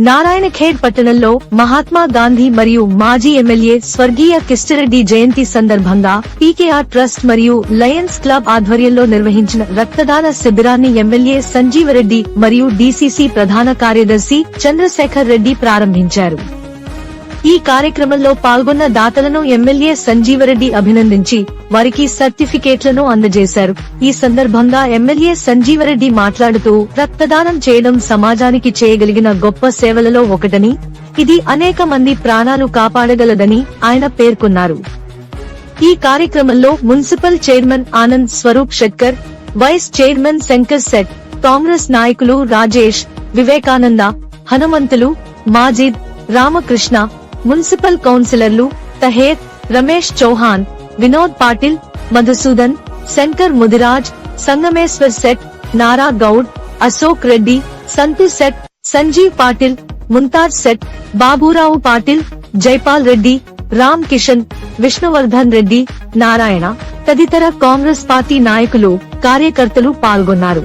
నారాయణఖేడ్ పట్టణంలో మహాత్మా గాంధీ మరియు మాజీ ఎమ్మెల్యే స్వర్గీయ కిస్టిరెడ్డి జయంతి సందర్భంగా పీకేఆర్ ట్రస్ట్ మరియు లయన్స్ క్లబ్ ఆధ్వర్యంలో నిర్వహించిన రక్తదాన శిబిరాన్ని ఎమ్మెల్యే సంజీవరెడ్డి మరియు డీసీసీ ప్రధాన కార్యదర్శి చంద్రశేఖర్ రెడ్డి ప్రారంభించారు. ఈ కార్యక్రమంలో పాల్గొన్న దాతలను ఎమ్మెల్యే సంజీవరెడ్డి అభినందించి వారికి సర్టిఫికేట్లను అందజేశారు. ఈ సందర్భంగా ఎమ్మెల్యే సంజీవరెడ్డి మాట్లాడుతూ రక్తదానం చేయడం సమాజానికి చేయగలిగిన గొప్ప సేవలలో ఒకటని, ఇది అనేక మంది ప్రాణాలు కాపాడగలదని ఆయన పేర్కొన్నారు. ఈ కార్యక్రమంలో municipal chairman Anand Swaroop Shetkar, vice chairman Shankar Sett, Congress నాయకులు రాజేష్, వివేకానంద, హనుమంతులు, మాజిద్, రామకృష్ణ, మున్సిపల్ కౌన్సిలర్లు తహేర్, రమేష్ చౌహాన్, వినోద్ పాటిల్, మధుసూదన్, శంకర్ ముదిరాజ్, సంగమేశ్వర్ సెట్, నారా గౌడ్, అశోక్ రెడ్డి, సంతు సెట్, సంజీవ్ పాటిల్, ముంతాజ్ సెట్, బాబురావు పాటిల్, జైపాల్ రెడ్డి, రామ్ కిషన్, విష్ణువర్ధన్ రెడ్డి, నారాయణ తదితర కాంగ్రెస్ పార్టీ నాయకులు, కార్యకర్తలు పాల్గొన్నారు.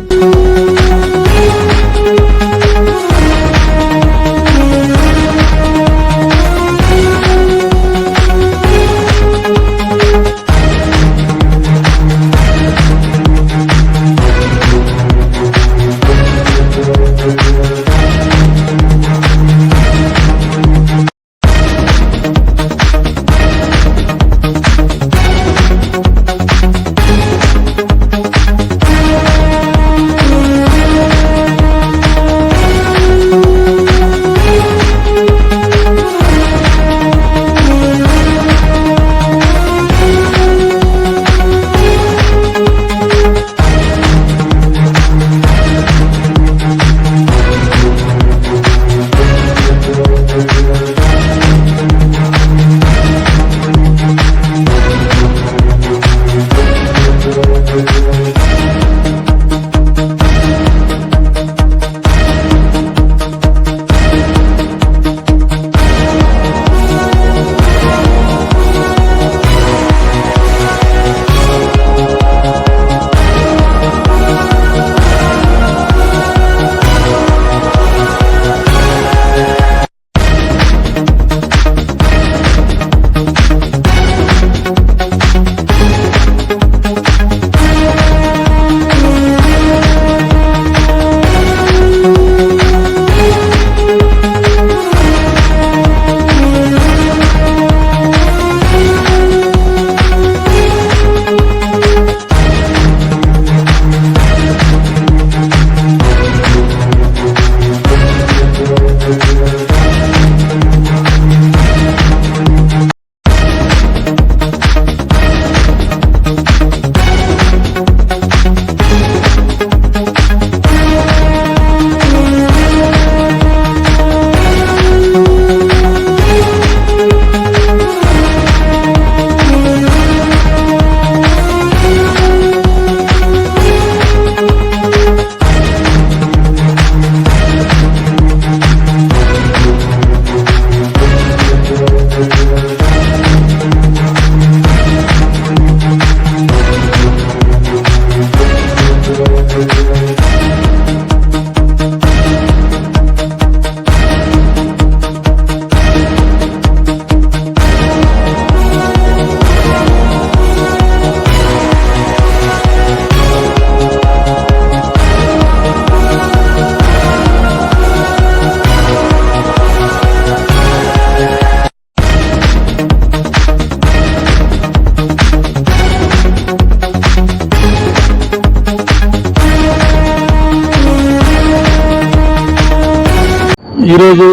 ఈరోజు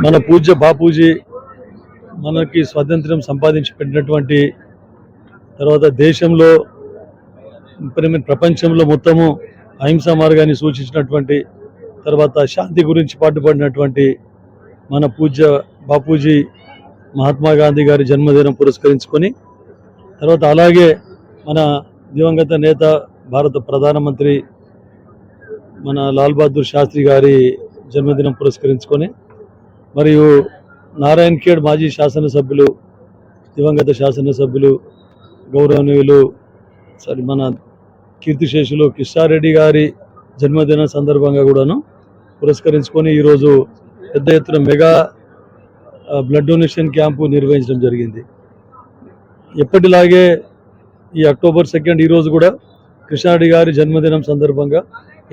మన పూజ్య బాపూజీ మనకి స్వాతంత్ర్యం సంపాదించి పెట్టినటువంటి తర్వాత దేశంలో ప్రపంచంలో మొత్తము అహింసా మార్గాన్ని సూచించినటువంటి తర్వాత శాంతి గురించి పాటుపడినటువంటి మన పూజ్య బాపూజీ మహాత్మా గాంధీ గారి జన్మదినం పురస్కరించుకొని తర్వాత అలాగే మన దివంగత నేత భారత ప్రధానమంత్రి మన లాల్ బహదూర్ శాస్త్రి గారి జన్మదినం పురస్కరించుకొని మరియు నారాయణఖేడ్ మాజీ శాసనసభ్యులు దివంగత శాసనసభ్యులు గౌరవనీయులు మన కీర్తిశేషులు కిషారెడ్డి గారి జన్మదిన సందర్భంగా కూడాను పురస్కరించుకొని ఈరోజు పెద్ద ఎత్తున మెగా బ్లడ్ డొనేషన్ క్యాంపు నిర్వహించడం జరిగింది. ఎప్పటిలాగే ఈ అక్టోబర్ 2 ఈరోజు కూడా కృష్ణారెడ్డి గారి జన్మదినం సందర్భంగా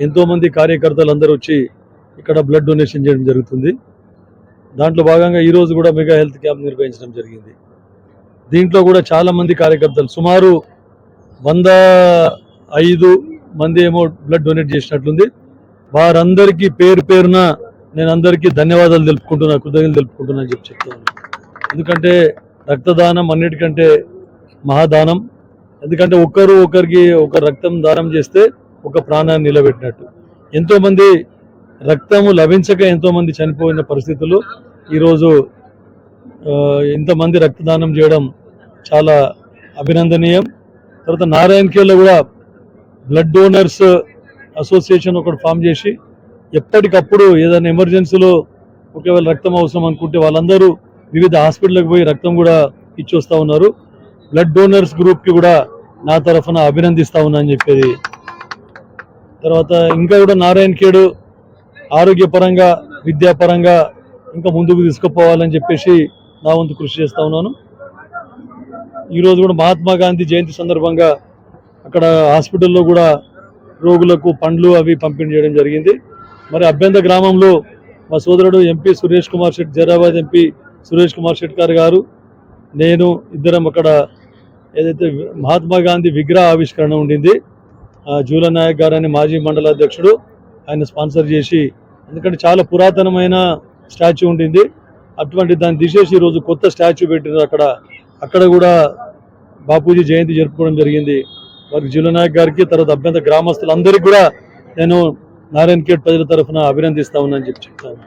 ఎంతోమంది కార్యకర్తలు అందరూ వచ్చి ఇక్కడ బ్లడ్ డొనేషన్ చేయడం జరుగుతుంది. దాంట్లో భాగంగా ఈరోజు కూడా మెగా హెల్త్ క్యాంప్ నిర్వహించడం జరిగింది. దీంట్లో కూడా చాలామంది కార్యకర్తలు సుమారు 105 మంది ఏమో బ్లడ్ డొనేట్ చేసినట్లుంది. వారందరికీ పేరు పేరున నేను అందరికీ ధన్యవాదాలు తెలుపుకుంటున్నా, కృతజ్ఞతలు తెలుపుకుంటున్నా అని చెప్తున్నాను. ఎందుకంటే రక్తదానం అన్నిటికంటే మహాదానం. ఎందుకంటే ఒకరికి ఒక రక్తం దానం చేస్తే ఒక ప్రాణాన్ని నిలబెట్టినట్టు. ఎంతోమంది రక్తము లభించక ఎంతోమంది చనిపోయిన పరిస్థితులు ఈరోజు ఇంతమంది రక్తదానం చేయడం చాలా అభినందనీయం. తర్వాత నారాయణఖేడ్లో కూడా బ్లడ్ డోనర్స్ అసోసియేషన్ ఒకటి ఫామ్ చేసి ఎప్పటికప్పుడు ఏదైనా ఎమర్జెన్సీలో ఒకవేళ రక్తం అవసరం అనుకుంటే వాళ్ళందరూ వివిధ హాస్పిటల్కి పోయి రక్తం కూడా ఇచ్చొస్తూ ఉన్నారు. బ్లడ్ డోనర్స్ గ్రూప్కి కూడా నా తరఫున అభినందిస్తా ఉన్నా అని చెప్పేది. తర్వాత ఇంకా కూడా నారాయణఖేడ్ ఆరోగ్యపరంగా విద్యాపరంగా ఇంకా ముందుకు తీసుకుపోవాలని చెప్పేసి నా వంతు కృషి చేస్తూ ఉన్నాను. ఈరోజు కూడా మహాత్మా గాంధీ జయంతి సందర్భంగా అక్కడ హాస్పిటల్లో కూడా రోగులకు పండ్లు అవి పంపిణీ చేయడం జరిగింది. మరి అభ్యంత గ్రామంలో మా సోదరుడు ఎంపీ సురేష్ కుమార్ శెట్టి, జైరాబాద్ ఎంపీ సురేష్ కుమార్ శెట్టి గారు నేను ఇద్దరం అక్కడ ఏదైతే మహాత్మా గాంధీ విగ్రహ ఆవిష్కరణ ఉండింది, జూల నాయక్ గారు అని మాజీ మండల అధ్యక్షుడు ఆయన స్పాన్సర్ చేసి, ఎందుకంటే చాలా పురాతనమైన స్టాచ్యూ ఉండింది, అటువంటి దాన్ని తీసేసి ఈరోజు కొత్త స్టాచ్యూ పెట్టినారు అక్కడ కూడా బాపూజీ జయంతి జరుపుకోవడం జరిగింది. వారికి జూల నాయక్ గారికి తర్వాత అభ్యంతర గ్రామస్తులందరికీ కూడా నేను నారాయణఖేడ్ ప్రజల తరఫున అభినందిస్తా ఉన్నానని చెప్తాను.